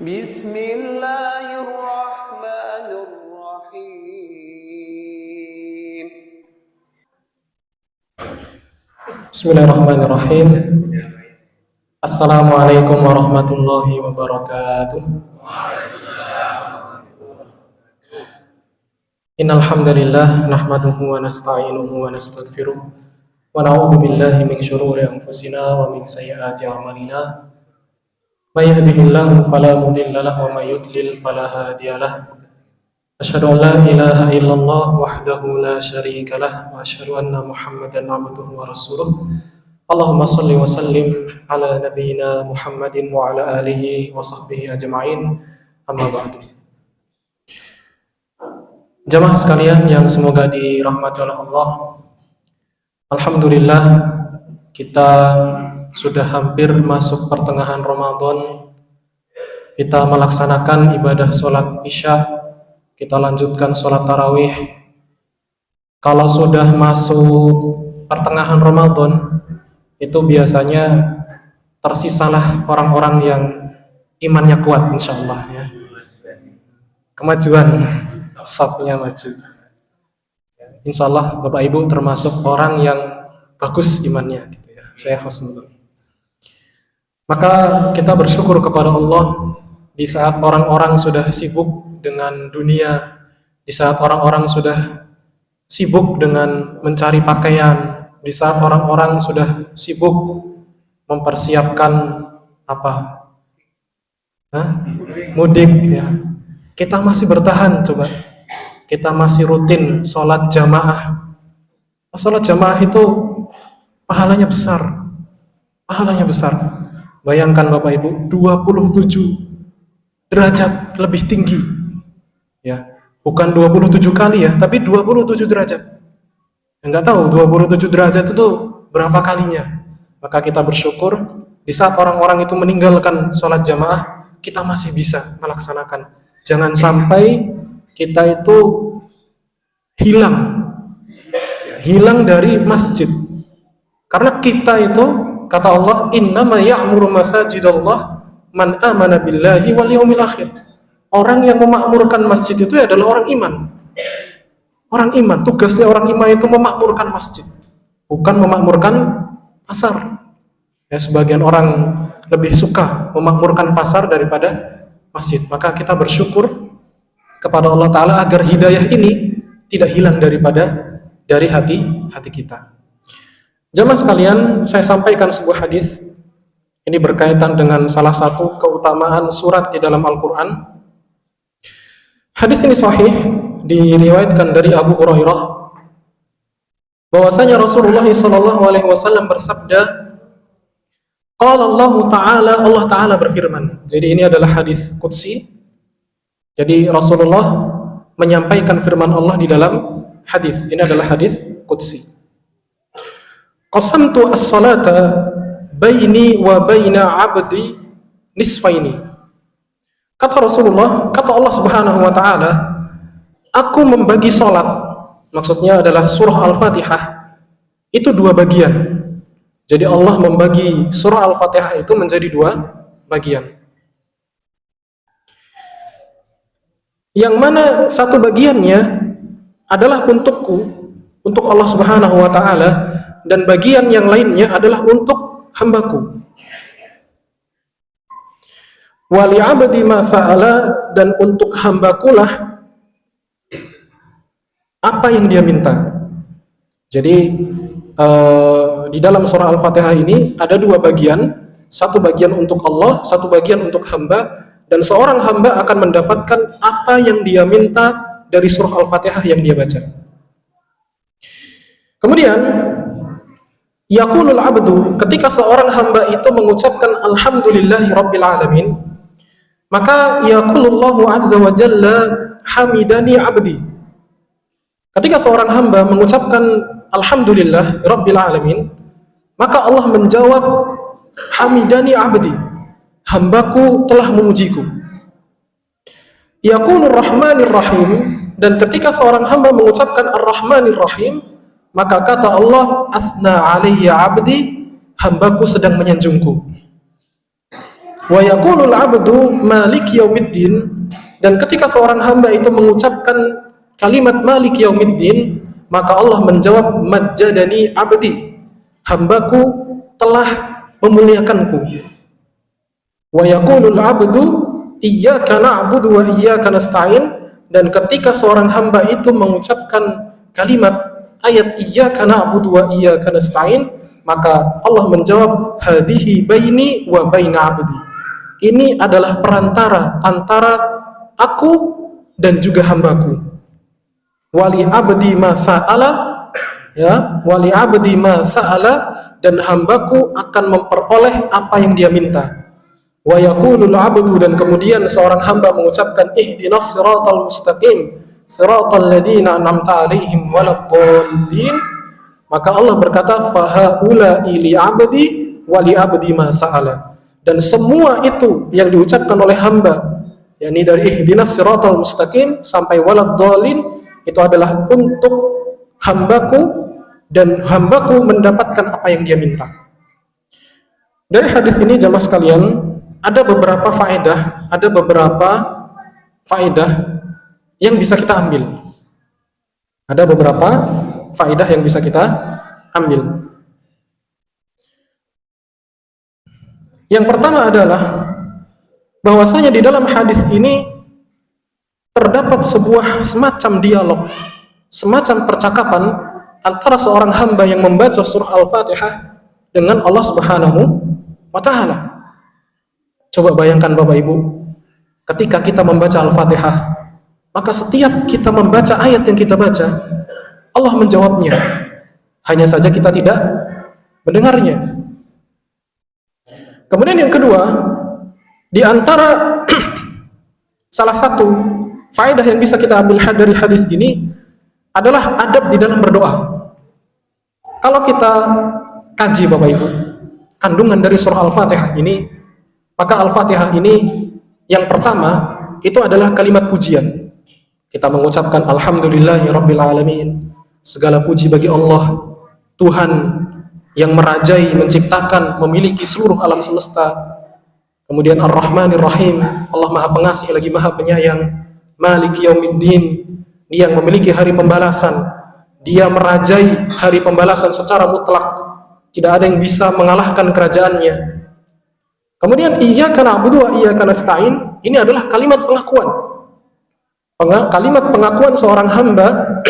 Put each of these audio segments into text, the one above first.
Bismillahirrahmanirrahim. Bismillahirrahmanirrahim. Assalamualaikum warahmatullahi wabarakatuh. Innal hamdalillah nahmaduhu wa nasta'inuhu wa nastaghfiruh wa na'udzu billahi min shururi anfusina wa min sayyiati a'malina. May yahdihillahu fala mudilla lahu wa may yudlil fala hadiya lahu. Asyhadu an la ilaha illallah wahdahu la syarika lah wa asyhadu anna Muhammadan 'abduhu wa rasuluh. Allahumma shalli wa sallim ala nabiyyina Muhammadin wa ala alihi wa sahbihi ajma'in. Amma ba'du. Jamaah sekalian yang semoga dirahmati oleh Allah. Alhamdulillah kita sudah hampir masuk pertengahan Ramadan. Kita melaksanakan ibadah sholat isya, kita lanjutkan sholat tarawih. Kalau sudah masuk pertengahan Ramadan, itu biasanya tersisalah orang-orang yang imannya kuat, insya Allah ya. Kemajuan, safnya maju. Insya Allah Bapak Ibu termasuk orang yang bagus imannya, gitu ya. Saya husnul. Maka kita bersyukur kepada Allah di saat orang-orang sudah sibuk dengan dunia, di saat orang-orang sudah sibuk dengan mencari pakaian, di saat orang-orang sudah sibuk mempersiapkan apa? Mudik ya. Kita masih bertahan coba. Kita masih rutin sholat jamaah. Sholat jamaah itu pahalanya besar. Pahalanya besar. Bayangkan Bapak Ibu, 27 derajat lebih tinggi. Ya, bukan 27 kali ya, tapi 27 derajat. Enggak tahu 27 derajat itu berapa kalinya. Maka kita bersyukur di saat orang-orang itu meninggalkan sholat jamaah, kita masih bisa melaksanakan. Jangan sampai kita itu hilang dari masjid. Karena kita itu, kata Allah, innama ya'muru masajidallah man amana billahi wal yaumil akhir. Orang yang memakmurkan masjid itu adalah orang iman. Orang iman, tugasnya orang iman itu memakmurkan masjid, bukan memakmurkan pasar. Ya, sebagian orang lebih suka memakmurkan pasar daripada masjid. Maka kita bersyukur kepada Allah Ta'ala agar hidayah ini tidak hilang dari hati kita. Jamaah sekalian, saya sampaikan sebuah hadis. Ini berkaitan dengan salah satu keutamaan surat di dalam Al-Quran. Hadis ini sahih, diriwayatkan dari Abu Hurairah bahwasanya Rasulullah SAW bersabda, qala Allah Ta'ala berfirman. Jadi ini adalah hadis qudsi. Jadi Rasulullah menyampaikan firman Allah di dalam hadis. Ini adalah hadis qudsi. Qasamtu as-salata baini wa baina 'abdi nisfaini. Kata Rasulullah, kata Allah Subhanahu wa taala, aku membagi salat, maksudnya adalah surah Al-Fatihah, itu dua bagian. Jadi Allah membagi surah Al-Fatihah itu menjadi dua bagian. Yang mana satu bagiannya adalah untukku, untuk Allah Subhanahu wa taala, dan bagian yang lainnya adalah untuk hambaku. Wali abdi ma sa'ala, dan untuk hambakulah apa yang dia minta. Jadi di dalam surah Al-Fatihah ini ada dua bagian, satu bagian untuk Allah, satu bagian untuk hamba, dan seorang hamba akan mendapatkan apa yang dia minta dari surah Al-Fatihah yang dia baca. Kemudian yaqulul abdu, ketika seorang hamba itu mengucapkan alhamdulillahi rabbil alamin, maka yaqulullahu azza wa jalla hamidani abdi. Ketika seorang hamba mengucapkan alhamdulillah rabbil alamin, maka Allah menjawab hamidani abdi, hambaku telah memujiku. Yaqulur rahmanir rahim, dan ketika seorang hamba mengucapkan ar-rahmanir rahim, maka kata Allah, asna alayya abdi, hambaku sedang menyanjungku. Wa yaqulul 'abdu maliki yaumiddin, dan ketika seorang hamba itu mengucapkan kalimat maliki yaumiddin, maka Allah menjawab majjadani 'abdi, hambaku telah memuliakanku. Wa yaqulul 'abdu iyyaka na'budu wa iyyaka nasta'in, dan ketika seorang hamba itu mengucapkan kalimat ayat iyyaka na'budu wa iyyaka nasta'in, maka Allah menjawab hadihi baini wa baina 'abdi, ini adalah perantara antara aku dan juga hambaku. Wali abdi ma sa'ala, ya, wali abdi ma sa'ala, dan hambaku akan memperoleh apa yang dia minta. Wa yaqulul 'abdu, dan kemudian seorang hamba mengucapkan ihdinas siratal mustaqim siratal ladzina an'amta 'alaihim waladdallin, maka Allah berkata fahaula li 'abdi wa li 'abdi ma sa'ala, dan semua itu yang diucapkan oleh hamba, yakni dari ihdinas siratal mustaqim sampai waladdallin, itu adalah untuk hambaku, dan hambaku mendapatkan apa yang dia minta. Dari hadis ini jamaah sekalian, ada beberapa faedah yang bisa kita ambil. Ada beberapa faedah yang bisa kita ambil. Yang pertama adalah bahwasanya di dalam hadis ini terdapat sebuah semacam dialog, semacam percakapan antara seorang hamba yang membaca surah Al-Fatihah dengan Allah Subhanahu wa Ta'ala. Coba bayangkan Bapak Ibu, ketika kita membaca Al-Fatihah, maka setiap kita membaca ayat yang kita baca, Allah menjawabnya. Hanya saja kita tidak mendengarnya. Kemudian yang kedua, di antara salah satu faedah yang bisa kita ambil dari hadis ini adalah adab di dalam berdoa. Kalau kita kaji Bapak Ibu kandungan dari surah Al-Fatihah ini, maka Al-Fatihah ini yang pertama itu adalah kalimat pujian. Kita mengucapkan alhamdulillahi rabbil alamin, segala puji bagi Allah, Tuhan yang merajai, menciptakan, memiliki seluruh alam semesta. Kemudian Ar-Rahmanir Rahim, Allah Maha Pengasih lagi Maha Penyayang. Maliki Yaumiddin, Dia yang memiliki hari pembalasan, Dia merajai hari pembalasan secara mutlak, tidak ada yang bisa mengalahkan kerajaannya. Kemudian iyyaka na'budu wa iyyaka nasta'in, ini adalah kalimat pengakuan. Kalimat pengakuan seorang hamba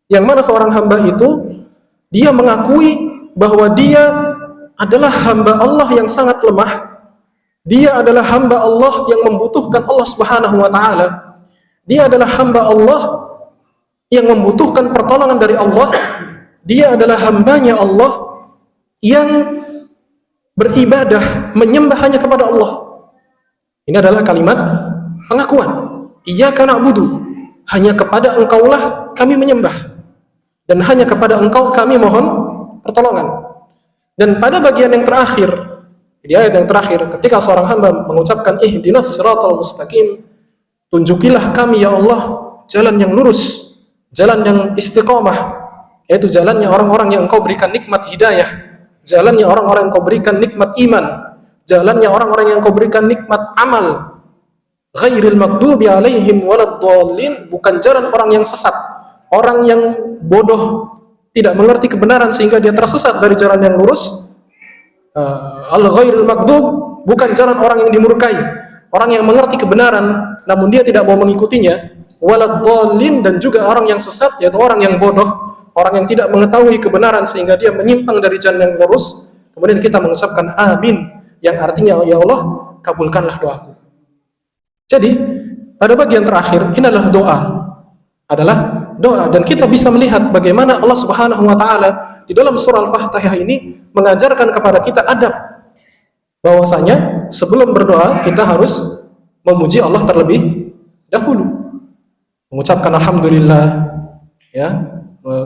yang mana seorang hamba itu dia mengakui bahwa dia adalah hamba Allah yang sangat lemah. Dia adalah hamba Allah yang membutuhkan Allah Subhanahu wa Ta'ala. Dia adalah hamba Allah yang membutuhkan pertolongan dari Allah. Dia adalah hambanya Allah yang beribadah, menyembah hanya kepada Allah. Ini adalah kalimat pengakuan. Iyyaka na'budu, hanya kepada Engkaulah kami menyembah, dan hanya kepada Engkau kami mohon pertolongan. Dan pada bagian yang terakhir, di ayat yang terakhir, ketika seorang hamba mengucapkan ihdinas siratal mustaqim, tunjukilah kami ya Allah jalan yang lurus, jalan yang istiqomah, yaitu jalannya orang-orang yang Engkau berikan nikmat hidayah, jalannya orang-orang yang Engkau berikan nikmat iman, jalannya orang-orang yang Engkau berikan nikmat amal. Ghairil maghdubi alaihim waladdallin, bukan jalan orang yang sesat, orang yang bodoh, tidak mengerti kebenaran sehingga dia tersesat dari jalan yang lurus. Al-ghairil maghdub, bukan jalan orang yang dimurkai, orang yang mengerti kebenaran namun dia tidak mau mengikutinya. Waladdallin, dan juga orang yang sesat, yaitu orang yang bodoh, orang yang tidak mengetahui kebenaran sehingga dia menyimpang dari jalan yang lurus. Kemudian kita mengucapkan amin, yang artinya ya Allah kabulkanlah doaku. Jadi pada bagian terakhir ini adalah doa, dan kita bisa melihat bagaimana Allah Subhanahu wa Ta'ala di dalam surah Al-Fatihah ini mengajarkan kepada kita adab, bahwasanya sebelum berdoa kita harus memuji Allah terlebih dahulu, mengucapkan alhamdulillah. Ya,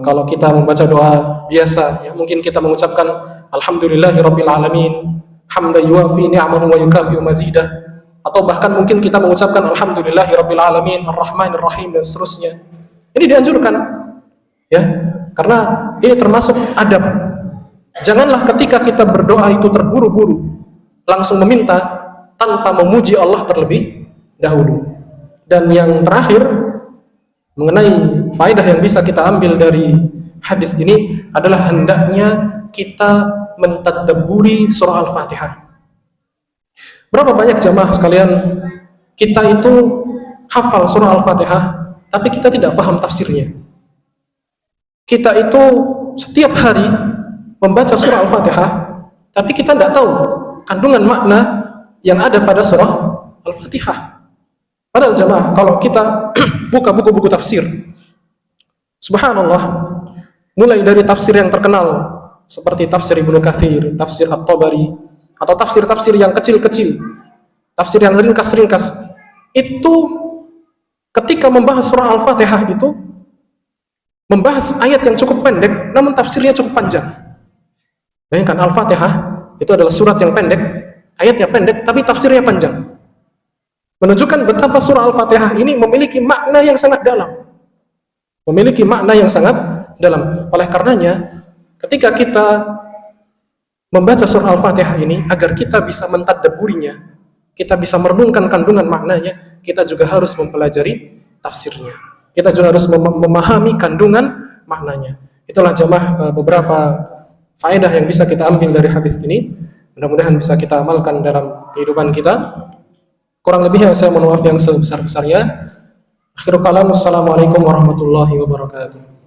kalau kita membaca doa biasa, ya, mungkin kita mengucapkan alhamdulillahirabbil alamin hamdan yuwafi ni'amahu wa yukafi'u mazidah, atau bahkan mungkin kita mengucapkan alhamdulillahirabbil alamin arrahmanir rahim, dan seterusnya. Ini dianjurkan, ya, karena ini termasuk adab. Janganlah ketika kita berdoa itu terburu-buru langsung meminta, tanpa memuji Allah terlebih dahulu. Dan yang terakhir mengenai faedah yang bisa kita ambil dari hadis ini adalah hendaknya kita mentadabburi surah Al-Fatihah. Berapa banyak jamaah sekalian kita itu hafal surah Al-Fatihah tapi kita tidak paham tafsirnya. Kita itu setiap hari membaca surah Al-Fatihah tapi kita tidak tahu kandungan makna yang ada pada surah Al-Fatihah. Padahal jamaah, kalau kita buka buku-buku tafsir, subhanallah, mulai dari tafsir yang terkenal seperti tafsir Ibnu Katsir, tafsir At-Tabari, atau tafsir-tafsir yang kecil-kecil, tafsir yang ringkas-ringkas, itu ketika membahas surah Al-Fatihah itu membahas ayat yang cukup pendek namun tafsirnya cukup panjang. Bayangkan, Al-Fatihah itu adalah surat yang pendek, ayatnya pendek tapi tafsirnya panjang, menunjukkan betapa surah Al-Fatihah ini memiliki makna yang sangat dalam. Memiliki makna yang sangat dalam. Oleh karenanya, ketika kita membaca surah Al-Fatihah ini, agar kita bisa mentadabburinya, kita bisa merenungkan kandungan maknanya, kita juga harus mempelajari tafsirnya. Kita juga harus memahami kandungan maknanya. Itulah jamaah beberapa faedah yang bisa kita ambil dari hadis ini. Mudah-mudahan bisa kita amalkan dalam kehidupan kita. Kurang lebihnya saya mohon maaf yang sebesar-besarnya. Akhirul kalam, assalamualaikum warahmatullahi wabarakatuh.